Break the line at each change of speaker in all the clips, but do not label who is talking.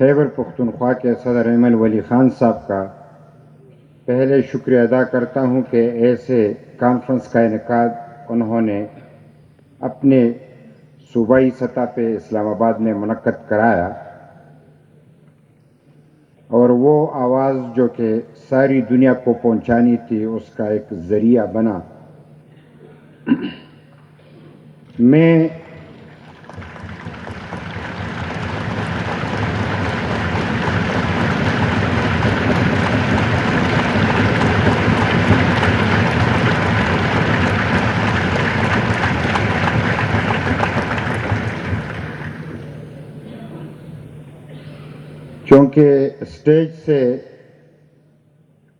خیبر پختونخوا کے صدر ایمن ولی خان صاحب کا پہلے شکریہ ادا کرتا ہوں کہ ایسے کانفرنس کا انعقاد انہوں نے اپنے صوبائی سطح پہ اسلام آباد میں منعقد کرایا، اور وہ آواز جو کہ ساری دنیا کو پہنچانی تھی اس کا ایک ذریعہ بنا۔ میں چونکہ اسٹیج سے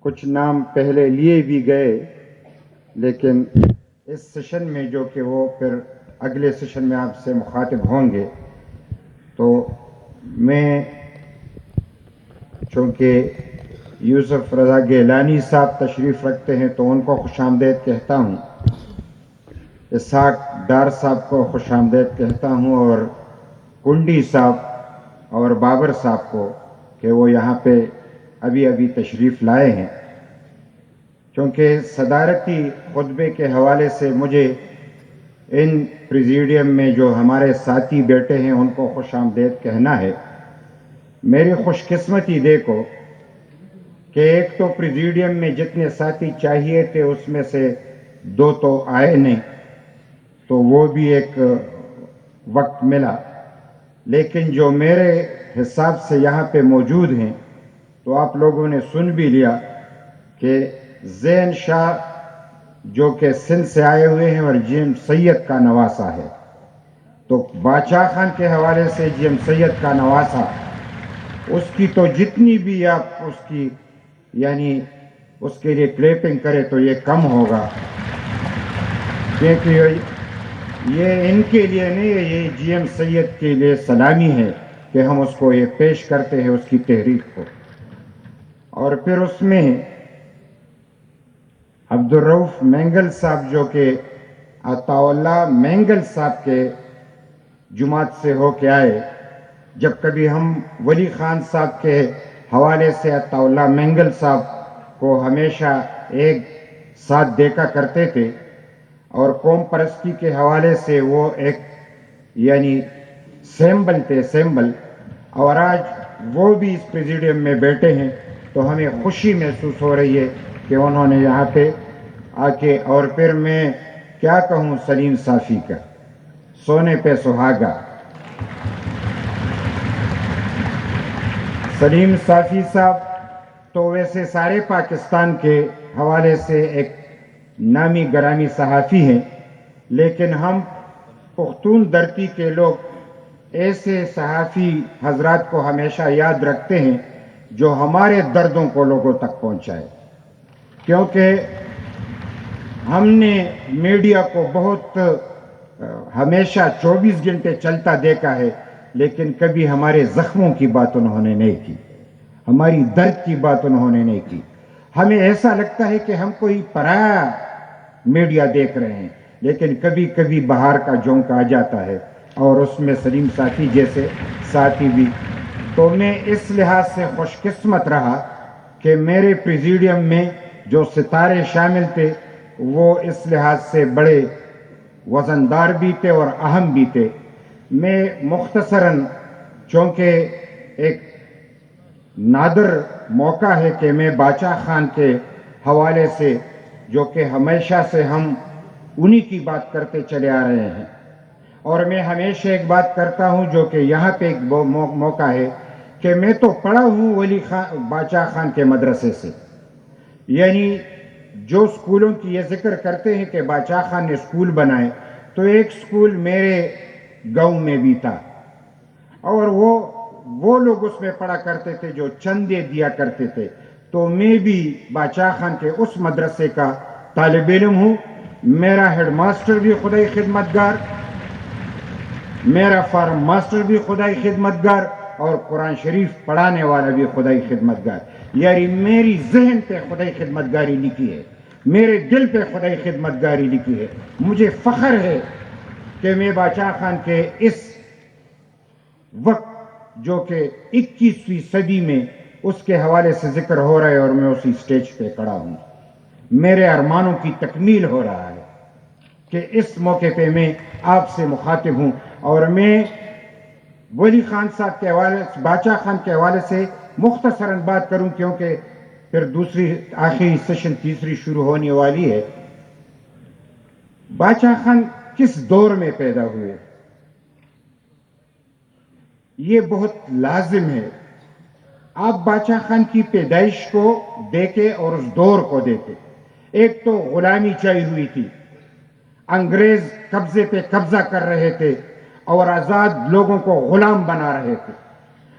کچھ نام پہلے لیے بھی گئے، لیکن اس سیشن میں جو کہ وہ پھر اگلے سیشن میں آپ سے مخاطب ہوں گے، تو میں چونکہ یوسف رضا گیلانی صاحب تشریف رکھتے ہیں تو ان کو خوش آمدید کہتا ہوں، اسحاق ڈار صاحب کو خوش آمدید کہتا ہوں، اور کنڈی صاحب اور بابر صاحب کو کہ وہ یہاں پہ ابھی تشریف لائے ہیں۔ چونکہ صدارتی خطبے کے حوالے سے مجھے ان پریزیڈیم میں جو ہمارے ساتھی بیٹھے ہیں ان کو خوش آمدید کہنا ہے۔ میری خوش قسمتی دیکھو کہ ایک تو پریزیڈیم میں جتنے ساتھی چاہیے تھے اس میں سے 2 تو آئے نہیں، تو وہ بھی ایک وقت ملا، لیکن جو میرے حساب سے یہاں پہ موجود ہیں تو آپ لوگوں نے سن بھی لیا کہ زین شاہ جو کہ سندھ سے آئے ہوئے ہیں اور جی ایم سید کا نواسہ ہے، تو باچا خان کے حوالے سے جی ایم سید کا نواسہ، اس کی تو جتنی بھی آپ اس کی یعنی اس کے لیے کلیپنگ کرے تو یہ کم ہوگا، کیونکہ یہ ان کے لیے نہیں ہے، یہ جی ایم سید کے لیے سلامی ہے کہ ہم اس کو یہ پیش کرتے ہیں اس کی تحریک کو۔ اور پھر اس میں عبدالرؤف مینگل صاحب جو کہ عطا اللہ مینگل صاحب کے جماعت سے ہو کے آئے، جب کبھی ہم ولی خان صاحب کے حوالے سے عطا اللہ مینگل صاحب کو ہمیشہ ایک ساتھ دیکھا کرتے تھے، اور قوم پرستی کے حوالے سے وہ ایک یعنی سیمبل تھے، سیمبل، اور آج وہ بھی اس پریزیڈیم میں بیٹھے ہیں تو ہمیں خوشی محسوس ہو رہی ہے کہ انہوں نے یہاں پہ آ کے، اور پھر میں کیا کہوں سلیم صافی کا، سونے پہ سہاگا۔ سلیم صافی صاحب تو ویسے سارے پاکستان کے حوالے سے ایک نامی گرامی صحافی ہیں، لیکن ہم پختون دھرتی کے لوگ ایسے صحافی حضرات کو ہمیشہ یاد رکھتے ہیں جو ہمارے دردوں کو لوگوں تک پہنچائے، کیونکہ ہم نے میڈیا کو بہت ہمیشہ 24 گھنٹے چلتا دیکھا ہے، لیکن کبھی ہمارے زخموں کی بات انہوں نے نہیں کی، ہماری درد کی بات انہوں نے نہیں کی۔ ہمیں ایسا لگتا ہے کہ ہم کوئی پرایا میڈیا دیکھ رہے ہیں، لیکن کبھی کبھی بہار کا جھونکا آ جاتا ہے، اور اس میں سلیم صافی جیسے ساتھی بھی۔ تو میں اس لحاظ سے خوش قسمت رہا کہ میرے پریزیڈیم میں جو ستارے شامل تھے وہ اس لحاظ سے بڑے وزندار بھی تھے اور اہم بھی تھے۔ میں مختصراً، چونکہ ایک نادر موقع ہے کہ میں باچا خان کے حوالے سے جو کہ ہمیشہ سے ہم انہی کی بات کرتے چلے آ رہے ہیں، اور میں ہمیشہ ایک بات کرتا ہوں جو کہ یہاں پہ ایک موقع ہے کہ میں تو پڑھا ہوں باچا خان کے مدرسے سے، یعنی جو سکولوں کی یہ ذکر کرتے ہیں کہ باچا خان نے سکول بنائے، تو ایک سکول میرے گاؤں میں بھی تھا، اور وہ لوگ اس میں پڑھا کرتے تھے جو چندے دیا کرتے تھے، تو میں بھی باچا خان کے اس مدرسے کا طالب علم ہوں۔ میرا ہیڈ ماسٹر بھی خدائی خدمتگار، میرا فارم ماسٹر بھی خدائی خدمتگار، اور قرآن شریف پڑھانے والا بھی خدائی خدمتگار، یعنی میری ذہن پہ خدائی خدمتگاری لکھی ہے، میرے دل پہ خدائی خدمتگاری لکھی ہے۔ مجھے فخر ہے کہ میں باچا خان کے اس وقت جو کہ 21ویں صدی میں اس کے حوالے سے ذکر ہو رہا ہے اور میں اسی سٹیج پہ کھڑا ہوں. میرے ارمانوں کی تکمیل ہو رہا ہے کہ اس موقع پہ میں آپ سے مخاطب ہوں. اور میں ولی خان صاحب کے حوالے سے، باچا خان کے حوالے سے مختصراً بات کروں، کیونکہ پھر دوسری آخری سیشن تیسری شروع ہونے والی ہے. باچا خان کس دور میں پیدا ہوئے، یہ بہت لازم ہے. آپ باچا خان کی پیدائش کو دیکھیں اور اس دور کو دیکھیں. ایک تو غلامی چاہی ہوئی تھی، انگریز قبضے پہ قبضہ کر رہے تھے اور آزاد لوگوں کو غلام بنا رہے تھے،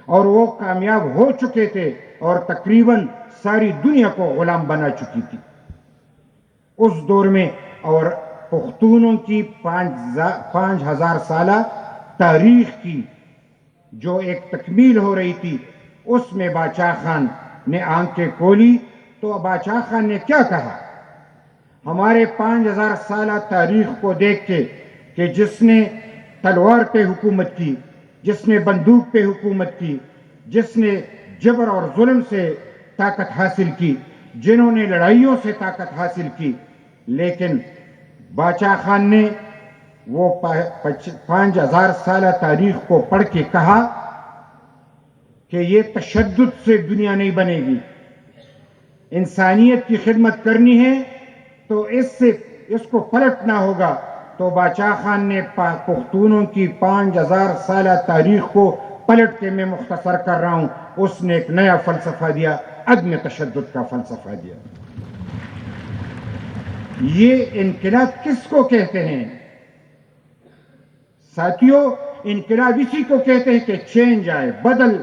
اور وہ کامیاب ہو چکے تھے اور تقریباً ساری دنیا کو غلام بنا چکی تھی اس دور میں. اور پختونوں کی 5000 سالہ تاریخ کی جو ایک تکمیل ہو رہی تھی، اس میں باچا خان نے آنکھیں کھولی. تو باچا خان نے کیا کہا؟ ہمارے 5000 سالہ تاریخ کو دیکھ کے کہ جس نے تلوار پہ حکومت کی، جس نے بندوق پہ حکومت کی، جس نے جبر اور ظلم سے طاقت حاصل کی، جنہوں نے لڑائیوں سے طاقت حاصل کی، لیکن باچا خان نے وہ 5000 سالہ تاریخ کو پڑھ کے کہا کہ یہ تشدد سے دنیا نہیں بنے گی. انسانیت کی خدمت کرنی ہے تو اس کو پلٹنا ہوگا. تو باچا خان نے پختونوں کی 5000 سالہ تاریخ کو پلٹ کے، میں مختصر کر رہا ہوں، اس نے ایک نیا فلسفہ دیا، عدم تشدد کا فلسفہ دیا. یہ انقلاب کس کو کہتے ہیں ساتھیوں؟ انقلاب اسی کو کہتے ہیں کہ چینج آئے، بدل،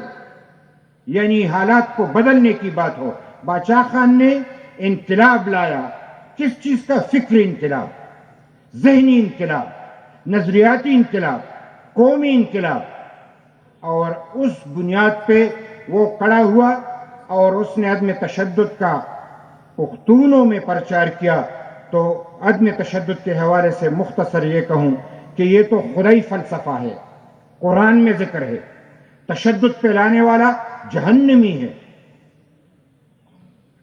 یعنی حالات کو بدلنے کی بات ہو. باچا خان نے انقلاب لایا. کس چیز کا؟ فکری انقلاب، ذہنی انقلاب، نظریاتی انقلاب، قومی انقلاب. اور اس بنیاد پہ وہ کھڑا ہوا اور اس نے عدم تشدد کا پختونوں میں پرچار کیا. تو عدم تشدد کے حوالے سے مختصر یہ کہوں کہ یہ تو خدائی فلسفہ ہے، قرآن میں ذکر ہے. تشدد پہ لانے والا جہنمی ہے.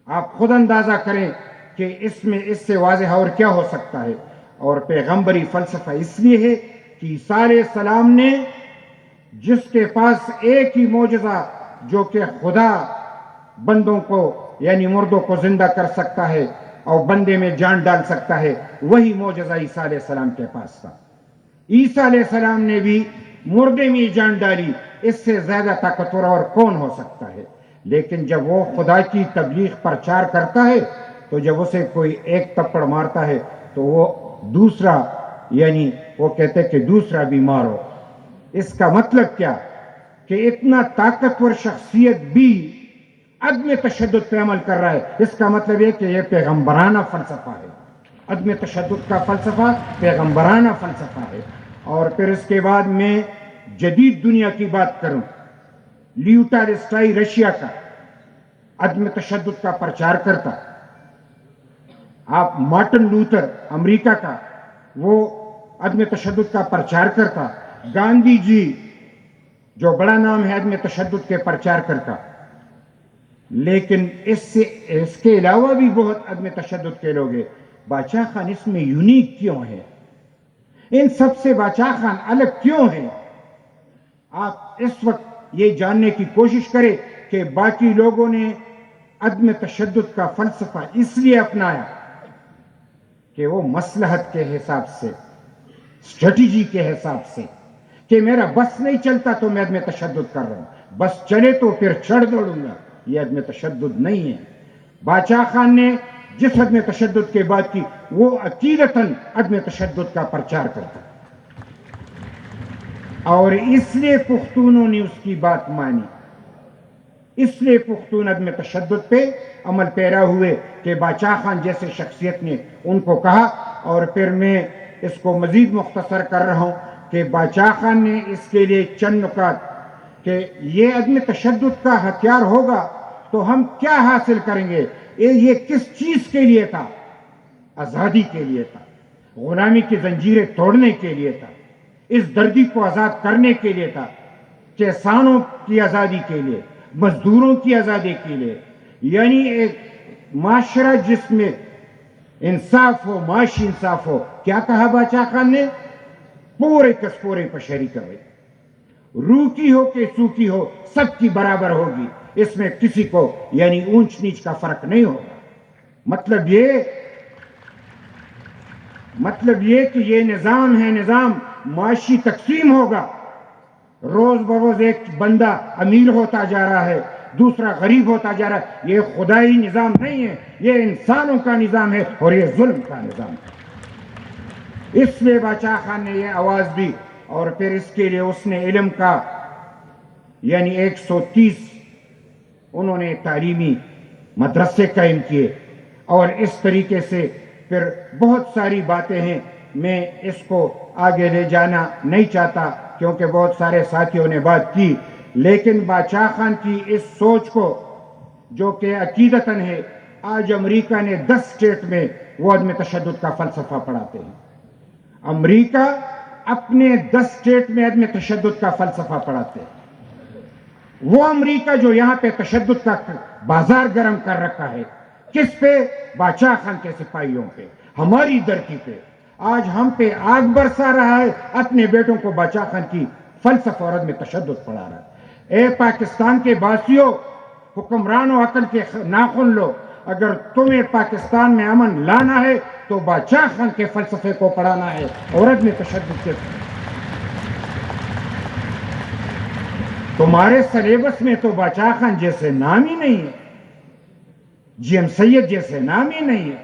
آپ خود اندازہ کریں کہ اس سے واضح اور کیا ہو سکتا ہے. اور پیغمبری فلسفہ اس لیے ہے کہ عیسیٰ علیہ السلام نے، جس کے پاس ایک ہی معجزہ جو کہ خدا بندوں کو یعنی مردوں کو زندہ کر سکتا ہے اور بندے میں جان ڈال سکتا ہے، وہی معجزہ عیسیٰ علیہ السلام کے پاس تھا. عیسیٰ علیہ السلام نے بھی مردے میں جان ڈالی. اس سے زیادہ طاقتور اور کون ہو سکتا ہے؟ لیکن جب وہ خدا کی تبلیغ پرچار کرتا ہے تو جب اسے کوئی ایک تپڑ مارتا ہے تو وہ دوسرا، یعنی وہ کہتے کہ دوسرا بھی مارو. اس کا مطلب کیا؟ کہ اتنا طاقتور شخصیت بھی عدم تشدد پہ عمل کر رہا ہے. اس کا مطلب یہ کہ یہ پیغمبرانہ فلسفہ ہے. عدم تشدد کا فلسفہ پیغمبرانہ فلسفہ ہے. اور پھر اس کے بعد میں جدید دنیا کی بات کروں. لیو ٹالسٹائی رشیا کا عدم تشدد کا پرچار کرتا. آپ مارٹن لوتھر امریکہ کا، وہ عدم تشدد کا پرچار کرتا. گاندھی جی جو بڑا نام ہے عدم تشدد کے پرچار کرتا. لیکن اس کے علاوہ بھی بہت عدم تشدد کے لوگ ہیں. باچا خان اس میں یونیک کیوں ہے؟ ان سب سے باچا خان الگ کیوں ہے؟ آپ اس وقت یہ جاننے کی کوشش کریں کہ باقی لوگوں نے عدم تشدد کا فلسفہ اس لیے اپنایا کہ وہ مصلحت کے حساب سے، اسٹریٹجی کے حساب سے، کہ میرا بس نہیں چلتا تو میں عدم تشدد کر رہا ہوں، بس چلے تو پھر چڑھ دوڑوں گا. یہ عدم تشدد نہیں ہے. باچا خان نے جس عدم تشدد کے بات کی وہ عقیدتاً عدم تشدد کا پرچار کرتا، اور اس لیے پختونوں نے اس کی بات مانی. اس لیے پختون عدم تشدد پہ عمل پیرا ہوئے کہ باچا خان جیسے شخصیت نے ان کو کہا. اور پھر میں اس کو مزید مختصر کر رہا ہوں کہ باچا خان نے اس کے لیے چند نکات کہ یہ عدم تشدد کا ہتھیار ہوگا تو ہم کیا حاصل کریں گے. یہ کس چیز کے لیے تھا؟ آزادی کے لیے تھا، غلامی کی زنجیریں توڑنے کے لیے تھا، اس دردی کو آزاد کرنے کے لیے تھا. کسانوں کی آزادی کے لیے، مزدوروں کی آزادی کے لیے، یعنی ایک معاشرہ جس میں انصاف ہو، معاشی انصاف ہو. کیا کہا باچا خان نے؟ پورے کس پورے پر شریک ہے، روکی ہو کہ سوکی ہو سب کی برابر ہوگی، اس میں کسی کو یعنی اونچ نیچ کا فرق نہیں ہوگا. مطلب یہ کہ یہ نظام ہے، نظام معاشی تقسیم ہوگا. روز بروز ایک بندہ امیر ہوتا جا رہا ہے، دوسرا غریب ہوتا جا رہا ہے. یہ خدائی نظام نہیں ہے، یہ انسانوں کا نظام ہے اور یہ ظلم کا نظام ہے. اس لیے باچا خان نے یہ آواز دی اور پھر اس کے لیے اس نے علم کا یعنی 130 انہوں نے تعلیمی مدرسے قائم کیے. اور اس طریقے سے پھر بہت ساری باتیں ہیں، میں اس کو آگے لے جانا نہیں چاہتا کیونکہ بہت سارے ساتھیوں نے بات کی. لیکن باچا خان کی اس سوچ کو جو کہ عقیدتاً ہے، آج امریکہ نے 10 اسٹیٹ میں وہ عدم تشدد کا فلسفہ پڑھاتے ہیں. امریکہ اپنے 10 اسٹیٹ میں عدم تشدد کا فلسفہ پڑھاتے ہیں. وہ امریکہ جو یہاں پہ تشدد کا بازار گرم کر رکھا ہے، کس پہ؟ باچا خان کے سپاہیوں پہ، ہماری دھرتی پہ. آج ہم پہ آگ برسا رہا ہے، اپنے بیٹوں کو باچا خان کی فلسفہ اور عدم تشدد پڑھا رہا ہے. اے پاکستان کے باسیوں، حکمرانوں، عقل کے ناخن لو، اگر تمہیں پاکستان میں امن لانا ہے تو باچا خان کے فلسفے کو پڑھانا ہے اور عدم تشدد کے. تمہارے سلیبس میں تو باچا خان جیسے نام ہی نہیں ہے، جی ایم سید جیسے نام ہی نہیں ہے.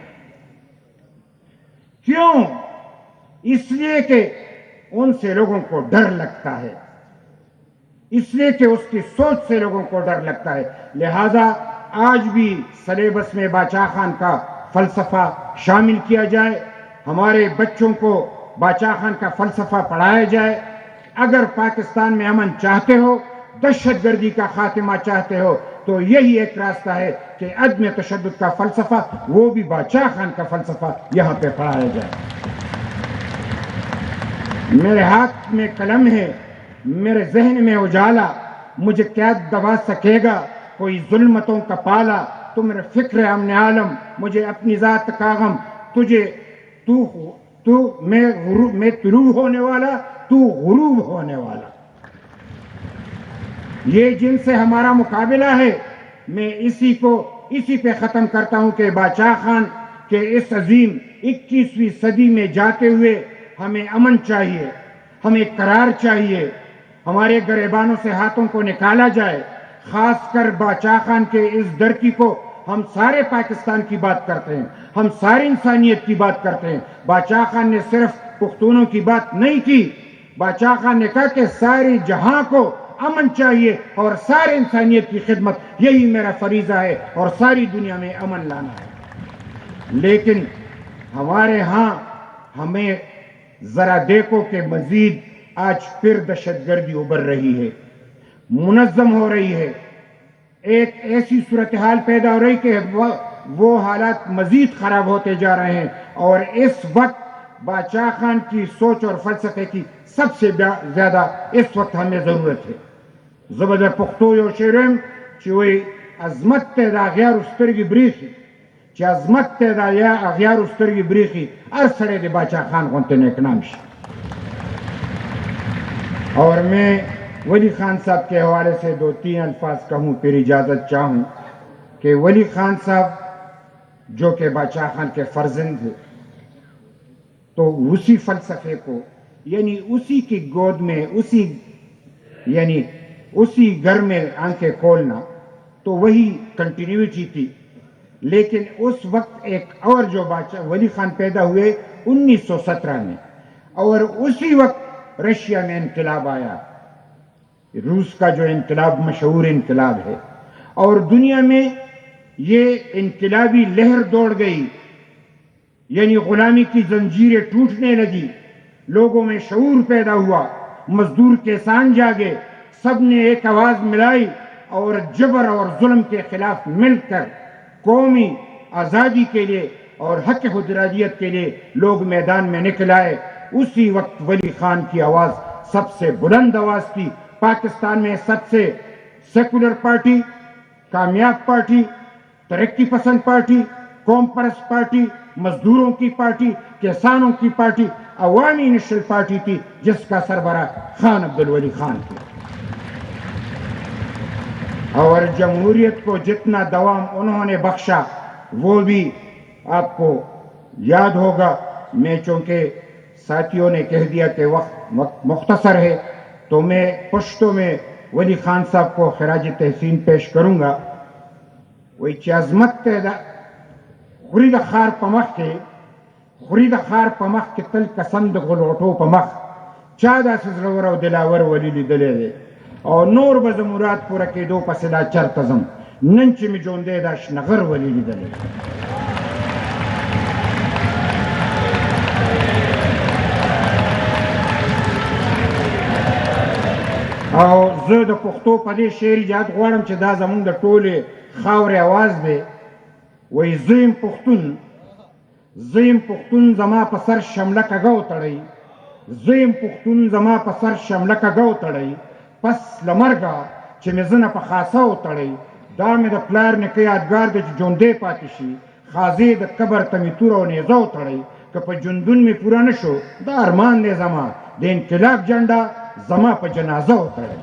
کیوں؟ اس لیے کہ ان سے لوگوں کو ڈر لگتا ہے، اس لیے کہ اس کی سوچ سے لوگوں کو ڈر لگتا ہے. لہذا آج بھی سلیبس میں باچا خان کا فلسفہ شامل کیا جائے، ہمارے بچوں کو باچا خان کا فلسفہ پڑھایا جائے. اگر پاکستان میں امن چاہتے ہو، دہشت گردی کا خاتمہ چاہتے ہو، تو یہی ایک راستہ ہے کہ عدم تشدد کا فلسفہ، وہ بھی باچا خان کا فلسفہ یہاں پہ پڑھایا جائے. میرے ہاتھ میں قلم ہے، میرے ذہن میں اجالا، مجھے کیا دبا سکے گا کوئی ظلمتوں کا پالا. تو میرے فکر امن عالم، مجھے اپنی ذات کا غم، میں طلوع ہونے والا، تو غروب ہونے والا. یہ جن سے ہمارا مقابلہ ہے، میں اسی پہ ختم کرتا ہوں کہ باچا خان کے اس عظیم 21ویں صدی میں جاتے ہوئے ہمیں امن چاہیے، ہمیں قرار چاہیے، ہمارے گریبانوں سے ہاتھوں کو نکالا جائے. خاص کر باچا خان کے اس دھرتی کو ہم سارے پاکستان کی بات کرتے ہیں، ہم ساری انسانیت کی بات کرتے ہیں. باچا خان نے صرف پختونوں کی بات نہیں کی، باچا خان نے کہا کہ ساری جہاں کو امن چاہیے اور ساری انسانیت کی خدمت، یہی میرا فریضہ ہے اور ساری دنیا میں امن لانا ہے. لیکن ہمارے ہاں ہمیں ذرا دیکھو کہ مزید آج پھر دہشت گردی ابھر رہی ہے، منظم ہو رہی ہے. ایک ایسی صورتحال پیدا ہو رہی کہ وہ حالات مزید خراب ہوتے جا رہے ہیں. اور اس وقت باچا خان کی سوچ اور فلسفے کی سب سے زیادہ اس وقت ہمیں ضرورت ہے. زبردر پختو یو شیرم چې وی عظمت ته د اغیار سترګې بریخي، چې عظمت ته د اغیار سترګې بریخي، هر سړی د باچا خان غونته نیک نام شي. اور میں ولی خان صاحب کے حوالے سے 2-3 الفاظ کہوں، پھر اجازت چاہوں کہ ولی خان صاحب جو کہ باچا خان کے فرزند تھے، تو اسی فلسفے کو یعنی اسی کی گود میں، اسی گھر میں آنکھیں کھولنا، تو وہی کنٹینیوٹی تھی. لیکن اس وقت ایک اور جو ولی خان پیدا ہوئے 1917 میں، اور اسی وقت رشیا میں انقلاب آیا، روس کا جو انقلاب مشہور انقلاب ہے، اور دنیا میں یہ انقلابی لہر دوڑ گئی، یعنی غلامی کی زنجیریں ٹوٹنے لگی، لوگوں میں شعور پیدا ہوا، مزدور کسان جاگے، سب نے ایک آواز ملائی اور جبر اور ظلم کے خلاف مل کر قومی آزادی کے لیے اور حق خودارادیت کے لیے لوگ میدان میں نکل آئے. اسی وقت ولی خان کی آواز سب سے بلند آواز تھی. پاکستان میں سب سے سیکولر پارٹی، کامیاب پارٹی، ترقی پسند پارٹی، قوم پرست پارٹی، مزدوروں کی پارٹی، کسانوں کی پارٹی، عوامی نیشنل پارٹی تھی جس کا سربراہ خان عبدالولی خان تھے. اور جمہوریت کو جتنا دوام انہوں نے بخشا وہ بھی آپ کو یاد ہوگا. میں چونکہ ساتھیوں نے کہہ دیا کہ وقت مختصر ہے تو میں پشتو میں ولی خان صاحب کو خراج تحسین پیش کروں گا. وہی چې عظمت ته د خوري د خار په مخ کې خوري د خار په مخ کې تل قسم د غلغټو په مخ چا داسې زړور او دلاور ولي لیدلی دی او نور به زه مراد پوره کېدو پسې دا چرته ځم. نن چې مې ژوندی دا شنغر ولي لیدلی دی. او زه د پښتو په دې شعر ایجاد غواړم چې دا زمونږ د ټولې خاورې اواز دی. وایي زه یم پښتون زما په سر شمله کږه وتړئ، زه یم پښتون زما په سر شمله کږه وتړئ، پس له مرګه چې مې زنه په خاصه وتړئ، دا مې د پلار نیکه یادګار دی چې ژوندی پاتې شي، خازې د قبر ته مې توره او نیزه وتړئ، که په ژوندون مې پوره نه شو دا ارمان دی زما، د انقلاب جنډه زما په جنازه وتړئ.